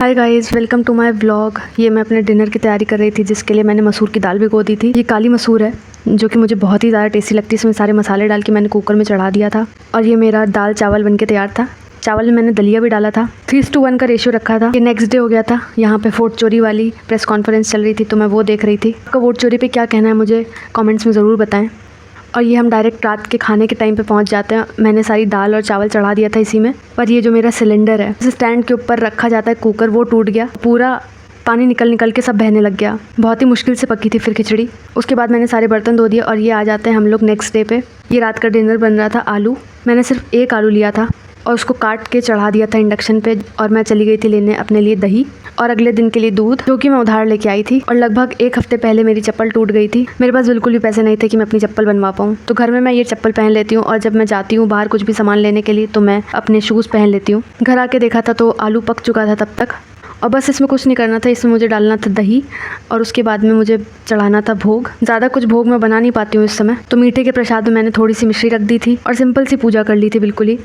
Hi guys, welcome to my vlog. ये मैं अपने डिनर की तैयारी कर रही थी, जिसके लिए मैंने मसूर की दाल भिगो दी थी। ये काली मसूर है जो कि मुझे बहुत ही ज़्यादा टेस्टी लगती है। इसमें सारे मसाले डाल के मैंने कुकर में चढ़ा दिया था और ये मेरा दाल चावल बन के तैयार था। चावल में मैंने दलिया भी डाला था। 3:1 का रेशियो रखा था। ये नेक्स्ट डे हो गया था। यहाँ पे वोट चोरी वाली प्रेस कॉन्फ्रेंस चल रही थी, तो मैं वो देख रही थी। आपका वोट चोरी पे क्या कहना है मुझे कमेंट्स में ज़रूर बताएं। और ये हम डायरेक्ट रात के खाने के टाइम पे पहुंच जाते हैं। मैंने सारी दाल और चावल चढ़ा दिया था इसी में। पर ये जो मेरा सिलेंडर है, इस स्टैंड के ऊपर रखा जाता है कुकर, वो टूट गया। पूरा पानी निकल के सब बहने लग गया। बहुत ही मुश्किल से पकी थी फिर खिचड़ी। उसके बाद मैंने सारे बर्तन धो दिए और ये आ जाते हैं हम लोग नेक्स्ट डे पे। ये रात का डिनर बन रहा था। आलू, मैंने सिर्फ एक आलू लिया था और उसको काट के चढ़ा दिया था इंडक्शन पे। और मैं चली गई थी लेने अपने लिए दही और अगले दिन के लिए दूध, जो कि मैं उधार लेके आई थी। और लगभग एक हफ्ते पहले मेरी चप्पल टूट गई थी। मेरे पास बिल्कुल भी पैसे नहीं थे कि मैं अपनी चप्पल बनवा पाऊँ, तो घर में मैं ये चप्पल पहन लेती हूँ। और जब मैं जाती हूँ बाहर कुछ भी सामान लेने के लिए, तो मैं अपने शूज़ पहन लेती हूँ। घर आके देखा था तो आलू पक चुका था तब तक। और बस इसमें कुछ नहीं करना था। इसमें मुझे डालना था दही और उसके बाद में मुझे चढ़ाना था भोग। ज़्यादा कुछ भोग मैं बना नहीं पाती हूँ इस समय, तो मीठे के प्रसाद में मैंने थोड़ी सी मिश्री रख दी थी और सिंपल सी पूजा कर ली थी बिल्कुल ही।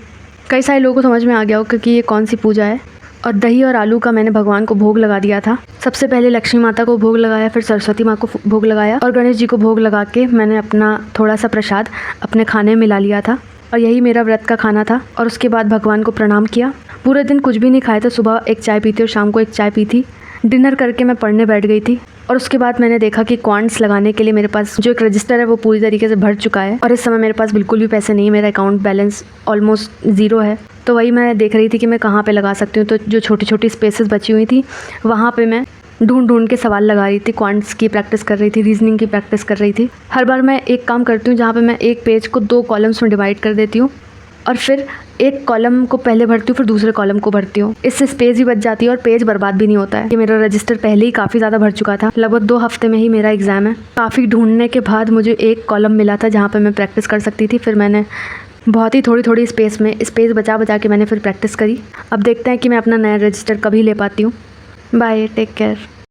कई सारे लोगों को समझ में आ गया होगा कि ये कौन सी पूजा है। और दही और आलू का मैंने भगवान को भोग लगा दिया था। सबसे पहले लक्ष्मी माता को भोग लगाया, फिर सरस्वती माँ को भोग लगाया और गणेश जी को भोग लगा के मैंने अपना थोड़ा सा प्रसाद अपने खाने में मिला लिया था। और यही मेरा व्रत का खाना था। और उसके बाद भगवान को प्रणाम किया। पूरे दिन कुछ भी नहीं खाया था। सुबह एक चाय पी थी और शाम को एक चाय पी थी। डिनर करके मैं पढ़ने बैठ गई थी। और उसके बाद मैंने देखा कि क्वांट्स लगाने के लिए मेरे पास जो एक रजिस्टर है वो पूरी तरीके से भर चुका है। और इस समय मेरे पास बिल्कुल भी पैसे नहीं है। मेरा अकाउंट बैलेंस ऑलमोस्ट ज़ीरो है। तो वही मैं देख रही थी कि मैं कहाँ पे लगा सकती हूँ। तो जो छोटी छोटी स्पेसेस बची हुई थी, वहाँ पे मैं ढूंढ के सवाल लगा रही थी। क्वांट्स की प्रैक्टिस कर रही थी, रीजनिंग की प्रैक्टिस कर रही थी। हर बार मैं एक काम करती हूँ जहाँ पे मैं एक पेज को 2 कॉलम्स में डिवाइड कर देती हूँ और फिर एक कॉलम को पहले भरती हूँ, फिर दूसरे कॉलम को भरती हूँ। इससे स्पेस भी बच जाती है और पेज बर्बाद भी नहीं होता है। ये मेरा रजिस्टर पहले ही काफ़ी ज़्यादा भर चुका था। लगभग 2 हफ्ते में ही मेरा एग्ज़ाम है। काफ़ी ढूंढने के बाद मुझे एक कॉलम मिला था जहाँ पर मैं प्रैक्टिस कर सकती थी। फिर मैंने बहुत ही थोड़ी स्पेस बचा के मैंने फिर प्रैक्टिस करी। अब देखते हैं कि मैं अपना नया रजिस्टर कभी ले पाती हूँ। Bye, take care.